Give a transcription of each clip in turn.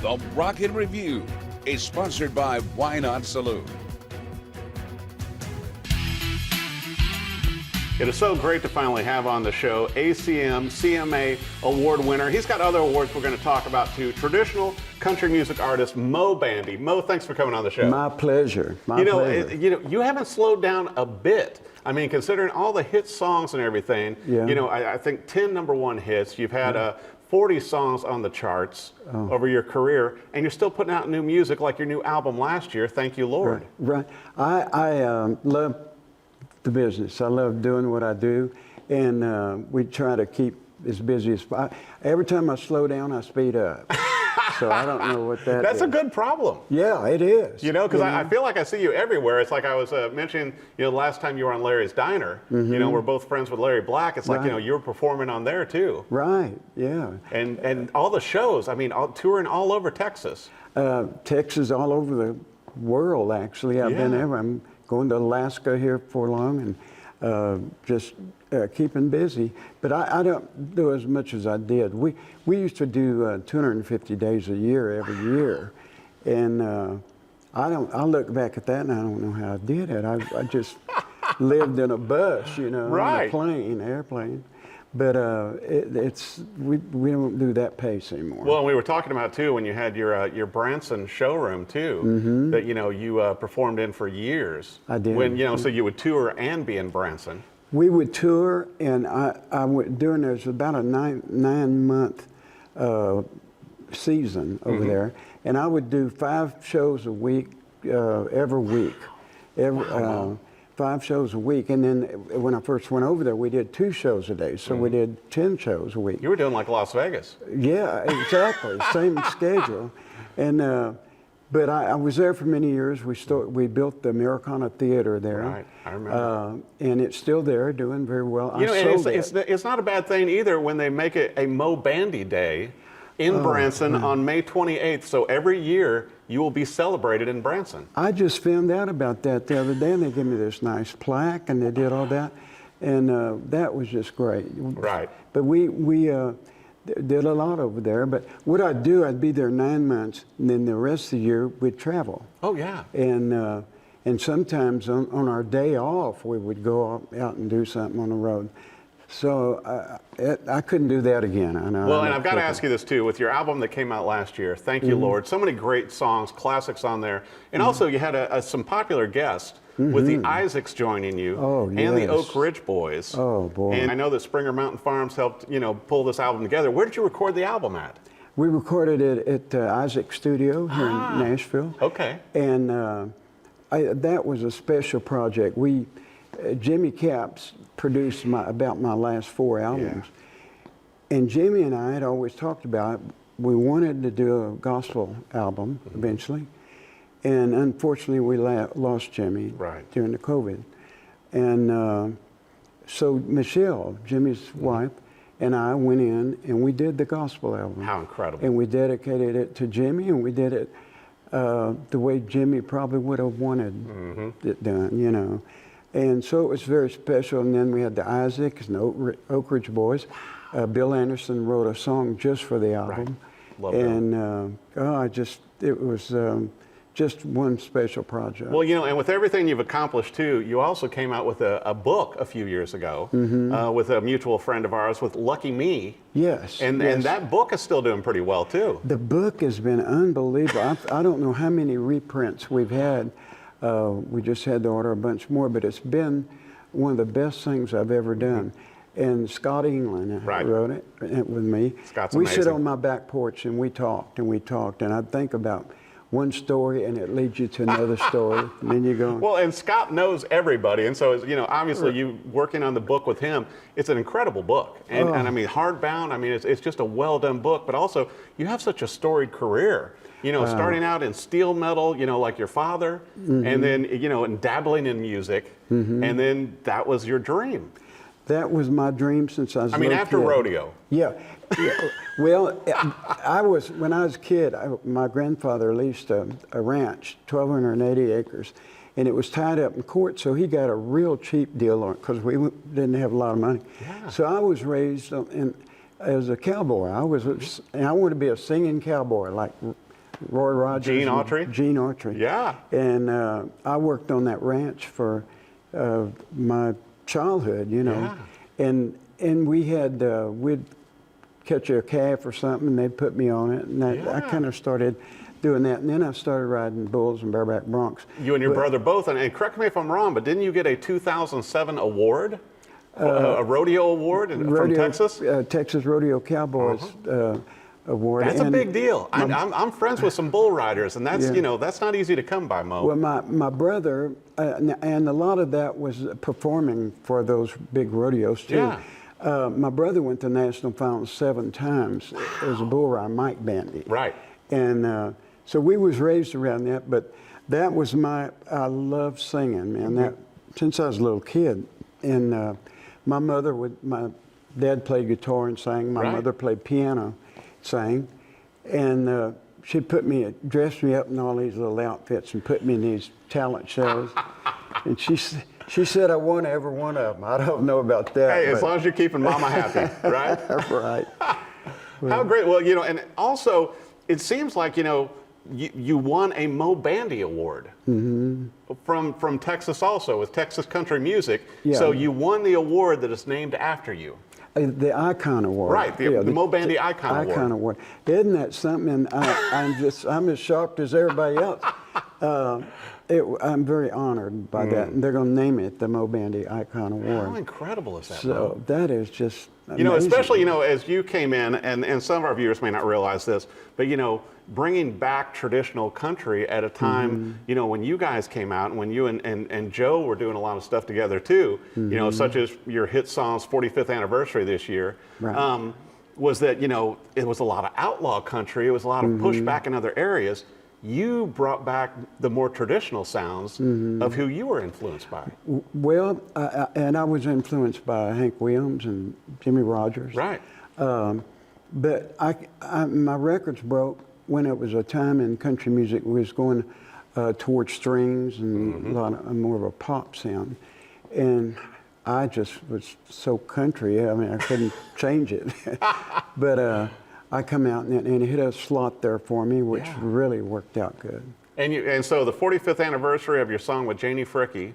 The Rocket Review is sponsored by Why Not Saloon. It is so great to finally have on the show ACM CMA award winner. He's got other awards we're going to talk about too. Traditional country music artist Moe Bandy. Moe, thanks for coming on the show. My pleasure. My pleasure. You haven't slowed down a bit. I mean, considering all the hit songs and everything. Yeah. I think 10 #1 hits. You've had 40 songs on the charts over your career, and you're still putting out new music, like your new album last year. Thank you, Lord. Right. I love the business. I love doing what I do, and we try to keep as busy as possible. Every time I slow down, I speed up. So I don't know what that That's is. a good problem. Yeah, it is. Because I feel like I see you everywhere. It's like I was mentioning, last time you were on Larry's Diner, we're both friends with Larry Black. It's like, you were performing on there too. Right, yeah. And all the shows, touring all over Texas. Texas, all over the world, actually. I've been there. I'm going to Alaska here for long and just keeping busy. But I don't do as much as I did. We used to do 250 days a year every year. And I look back at that and I don't know how I did it. I just lived in a bus, on a airplane. But we don't do that pace anymore. Well, and we were talking about too when you had your Branson showroom too, that you performed in for years. I did. When so you would tour and be in Branson. We would tour, and I would during there's about a nine month season over there, and I would do 5 shows a week every week. 5 shows a week, and then when I first went over there, we did 2 shows a day, so we did 10 shows a week. You were doing like Las Vegas. Yeah, exactly, same schedule. And but I was there for many years. We built the Americana Theater there. Right, I remember. And it's still there, doing very well. It's not a bad thing either when they make it a Moe Bandy Day in Branson on May 28th. So every year you will be celebrated in Branson. I just found out about that the other day, and they gave me this nice plaque, and they did all that, and that was just great. Right. But we did a lot over there. But what I'd do, I'd be there 9 months, and then the rest of the year we'd travel. Oh yeah. And sometimes on our day off, we would go out and do something on the road. So I couldn't do that again. I know. Well, and I've got to ask you this too, with your album that came out last year, Thank You, Lord, so many great songs, classics on there. And also you had some popular guests with the Isaacs joining you and the Oak Ridge Boys. Oh, boy. And I know that Springer Mountain Farms helped, pull this album together. Where did you record the album at? We recorded it at Isaac Studio here in Nashville. Okay. And that was a special project. Jimmy Capps produced about my last 4 albums. Yeah. And Jimmy and I had always talked about we wanted to do a gospel album eventually. And unfortunately, we lost Jimmy during the COVID. And so Michelle, Jimmy's wife, and I went in and we did the gospel album. How incredible. And we dedicated it to Jimmy, and we did it the way Jimmy probably would have wanted it done, And so it was very special. And then we had the Isaacs and Oak Ridge Boys. Bill Anderson wrote a song just for the album. Love that. And it was just one special project. Well, and with everything you've accomplished too, you also came out with a book a few years ago with a mutual friend of ours with Lucky Me. Yes. And that book is still doing pretty well too. The book has been unbelievable. I don't know how many reprints we've had. We just had to order a bunch more, but it's been one of the best things I've ever done. And Scott England wrote it with me. Scott's we amazing. sit on my back porch and we talked, and I'd think about one story and it leads you to another story, and then you go. Well, and Scott knows everybody, and so obviously you working on the book with him, it's an incredible book, and I mean hardbound. I mean it's just a well done book, but also you have such a storied career. Starting out in steel metal, like your father, and then and dabbling in music, and then that was your dream. That was my dream since I was. After Rodeo. Yeah. Well, when I was a kid, my grandfather leased a ranch, 1,280 acres, and it was tied up in court, so he got a real cheap deal on it because we didn't have a lot of money. Yeah. So I was raised as a cowboy. I wanted to be a singing cowboy, like Roy Rogers. Gene Autry? Gene Autry. Yeah. And I worked on that ranch for my childhood, you know. Yeah. And we had, we'd catch a calf or something, and they'd put me on it. And I kind of started doing that. And then I started riding bulls and bareback broncs. You and your brother both, and correct me if I'm wrong, but didn't you get a 2007 award? A rodeo award from Texas? Texas Rodeo Cowboys award. That's a big deal. I'm friends with some bull riders, and that's you know, that's not easy to come by, Mo. Well, my brother, and a lot of that was performing for those big rodeos too. Yeah. My brother went to national finals 7 times as a bull rider, Moe Bandy. Right. And so we was raised around that, but that was I love singing, man. That since I was a little kid. And my dad played guitar and sang. My mother played piano, sang. And she'd dress me up in all these little outfits and put me in these talent shows. And she said I won every one of them. I don't know about that. Hey, as long as you're keeping Mama happy, right? Right. How great. Well, you know, and also it seems like, you know, you won a Moe Bandy award from Texas also with Texas Country Music. Yeah. So you won the award that is named after you. The Icon Award. Right, the Moe Bandy Icon Award. Isn't that something? And I'm as shocked as everybody else. I'm very honored by that. And they're going to name it the Moe Bandy Icon Award. How incredible is that? So Mo? that is just amazing. You know, especially, you know, as you came in, and some of our viewers may not realize this, but, you know, bringing back traditional country at a time, you know, when you guys came out and when you and Joe were doing a lot of stuff together too, you know, such as your hit song's 45th anniversary this year, was that, you know, it was a lot of outlaw country, it was a lot of pushback in other areas. You brought back the more traditional sounds of who you were influenced by. Well, and I was influenced by Hank Williams and Jimmy Rogers. Right. But my records broke when it was a time in country music was going towards strings and a lot of more of a pop sound. And I just was so country, I mean, I couldn't change it. But I come out and it hit a slot there for me, which really worked out good. And so the 45th anniversary of your song with Janie Fricke,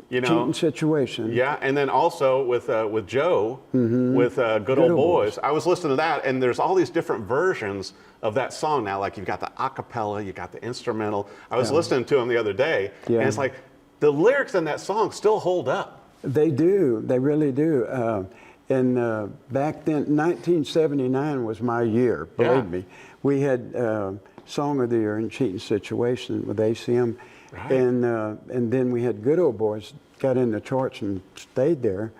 you know, Cheating Situation. Yeah, and then also with Joe, with Good Old Boys. I was listening to that, and there's all these different versions of that song now. Like you've got the a cappella, you got the instrumental. I was listening to them the other day, and it's like the lyrics in that song still hold up. They do. They really do. And back then, 1979 was my year, believe me. We had Song of the Year in Cheating Situation with ACM. Right. And then we had Good Old Boys, got in the charts and stayed there.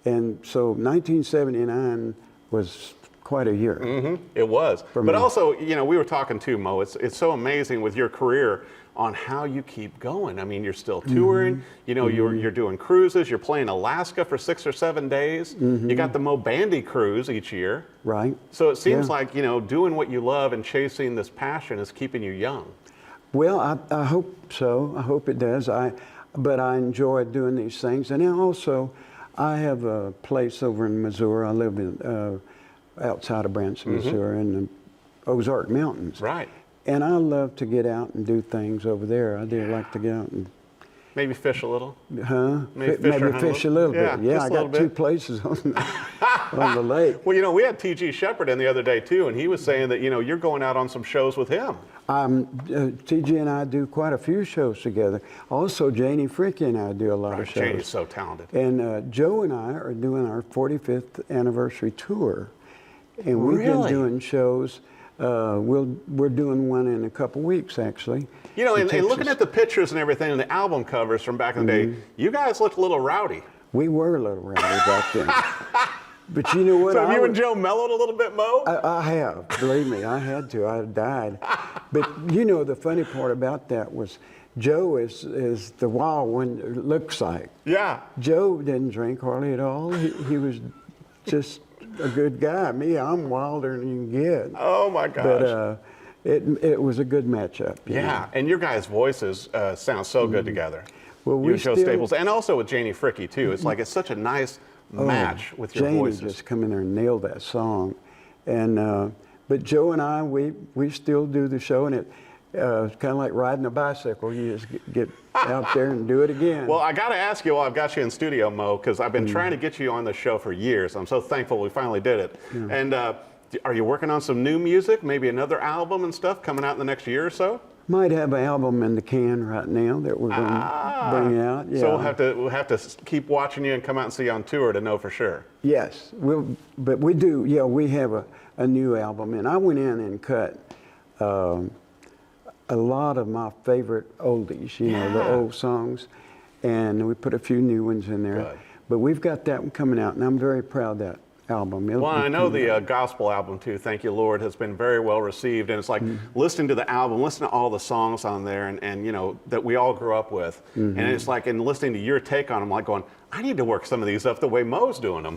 And so 1979 was quite a year. It was. But me. Also, you know, we were talking too, Mo, it's so amazing with your career on how you keep going. I mean, you're still touring, you know, you're doing cruises, you're playing Alaska for 6 or 7 days. You got the Moe Bandy cruise each year. Right. So it seems like, you know, doing what you love and chasing this passion is keeping you young. Well, I hope so. I hope it does. But I enjoy doing these things. And then also, I have a place over in Missouri. I live in outside of Branson, Missouri, in the Ozark Mountains. Right. And I love to get out and do things over there. I do like to get out and... Maybe fish a little? Maybe fish a little bit. Yeah, I got 2 places on the lake. Well, you know, we had T.G. Shepherd in the other day, too, and he was saying that, you know, you're going out on some shows with him. T.G. and I do quite a few shows together. Also, Janie Fricke and I do a lot of shows. Janie's so talented. And Joe and I are doing our 45th anniversary tour. And we've been doing shows. We're doing one in a couple weeks, actually. You know, and looking at the pictures and everything and the album covers from back in the day, you guys looked a little rowdy. We were a little rowdy back then. But you know what? So have you and Joe mellowed a little bit, Mo? I have. Believe me, I had to. I died. But you know, the funny part about that was Joe is the wild one, it looks like. Yeah. Joe didn't drink hardly at all. He was just a good guy. Me, I'm wilder than you can get. Oh my gosh. But it was a good matchup. Yeah, and your guys' voices sound so good together. Well, you and Joe Staples, and also with Janie Fricke too. It's like it's such a nice match with your Janie voices. just come in there and nailed that song, and But Joe and I, we still do the show, and it's kind of like riding a bicycle. You just get out there and do it again. Well, I got to ask you while I've got you in studio, Mo, because I've been trying to get you on the show for years. I'm so thankful we finally did it. Yeah. And are you working on some new music, maybe another album and stuff coming out in the next year or so? Might have an album in the can right now that we're going to bring out. Yeah. So we'll have to keep watching you and come out and see you on tour to know for sure. Yes, but we do. Yeah, we have a new album, and I went in and cut a lot of my favorite oldies. You know, the old songs, and we put a few new ones in there. Good. But we've got that one coming out, and I'm very proud of that album. Well, I know the gospel album too, Thank You Lord, has been very well received, and it's like listening to the album, listening to all the songs on there, and you know, that we all grew up with, and it's like, and listening to your take on them, like going, I need to work some of these up the way Mo's doing them,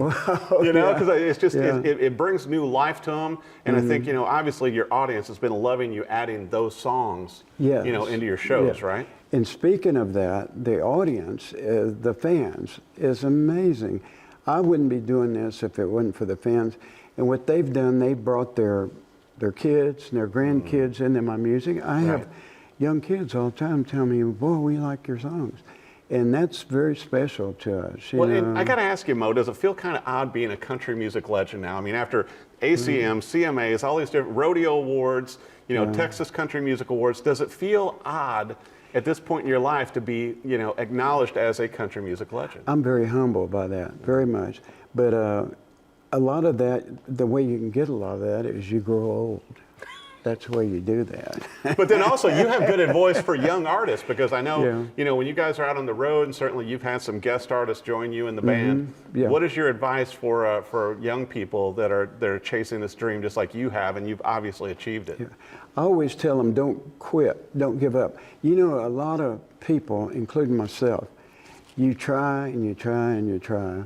you know, because it's just, it brings new life to them, and I think, you know, obviously your audience has been loving you adding those songs, you know, into your shows, right? And speaking of that, the audience, the fans, is amazing. I wouldn't be doing this if it wasn't for the fans. And what they've done, they brought their kids and their grandkids into my music. I have young kids all the time tell me, boy, we like your songs. And that's very special to us. Well, and I got to ask you, Mo, does it feel kind of odd being a country music legend now? I mean, after ACM, CMAs, all these different rodeo awards, you know, Texas Country Music Awards, does it feel odd at this point in your life to be, you know, acknowledged as a country music legend? I'm very humbled by that, very much. But a lot of that, the way you can get a lot of that is you grow old. That's the way you do that. But then also you have good advice for young artists, because I know, you know, when you guys are out on the road, and certainly you've had some guest artists join you in the band. What is your advice for young people that are chasing this dream just like you have, and you've obviously achieved it? I always tell them, don't quit, don't give up. You know, a lot of people, including myself, you try and you try and you try.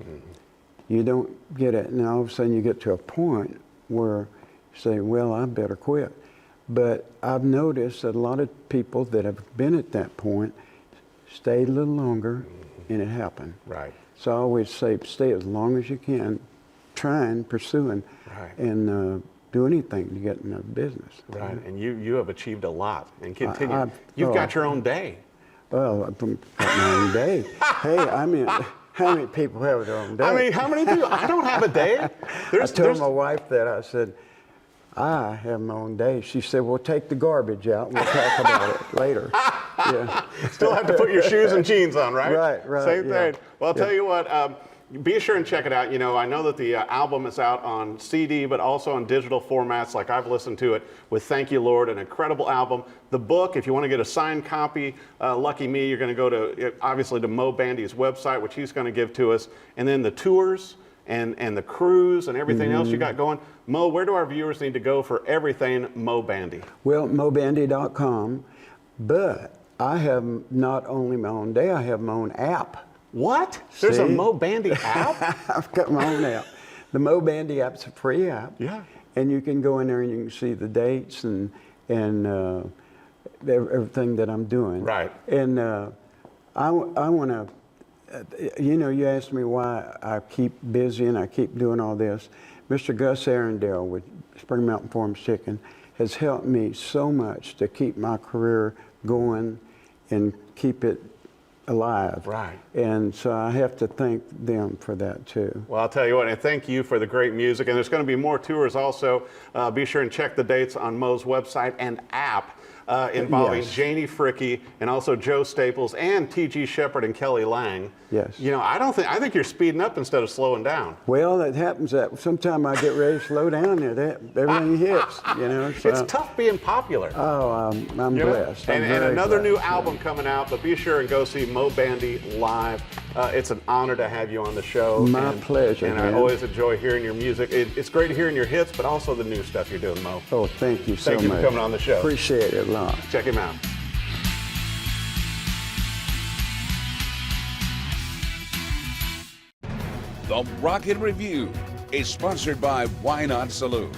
You don't get it, and all of a sudden you get to a point where you say, well, I better quit. But I've noticed that a lot of people that have been at that point stayed a little longer, and it happened. Right. So I always say, stay as long as you can, trying, pursuing, and do anything to get in the business. Right, and you have achieved a lot, and continue. You've got your own day. Well, I've got my own day. Hey, I mean, how many people have their own day? I mean, how many people? I don't have a day. I told my wife that. I said, I have my own day. She said, well, take the garbage out and we'll talk about it later. Still have to put your shoes and jeans on, right? Right. Same thing. Well, I'll tell you what, be sure and check it out. You know, I know that the album is out on CD, but also on digital formats, like I've listened to it with Thank You Lord, an incredible album. The book, if you want to get a signed copy, lucky me, you're going to go to, obviously, to Moe Bandy's website, which he's going to give to us, and then the tours, and the cruise and everything else you got going. Mo, where do our viewers need to go for everything Moe Bandy? Well, moebandy.com, but I have not only my own day, I have my own app. What? There's a Moe Bandy app? I've got my own app. The Moe Bandy app's a free app. Yeah. And you can go in there and you can see the dates and everything that I'm doing. Right. And I want to, you know, you asked me why I keep busy and I keep doing all this. Mr. Gus Arundel with Spring Mountain Farms Chicken has helped me so much to keep my career going and keep it alive. Right. And so I have to thank them for that too. Well, I'll tell you what, and thank you for the great music. And there's going to be more tours also. Be sure and check the dates on Moe's website and app. Involving Janie Fricke and also Joe Staples and T.G. Shepard and Kelly Lang. Yes. You know, I think you're speeding up instead of slowing down. Well, it happens that sometimes I get ready to slow down there. Everything hits, you know. So. It's tough being popular. Oh, I'm blessed. And another new album coming out, but be sure and go see Moe Bandy live. It's an honor to have you on the show. My pleasure, And man. I always enjoy hearing your music. It's great hearing your hits, but also the new stuff you're doing, Mo. Oh, thank you so much. Thank you for coming on the show. Appreciate it a lot. Check him out. The Rocket Review is sponsored by Why Not Saloon.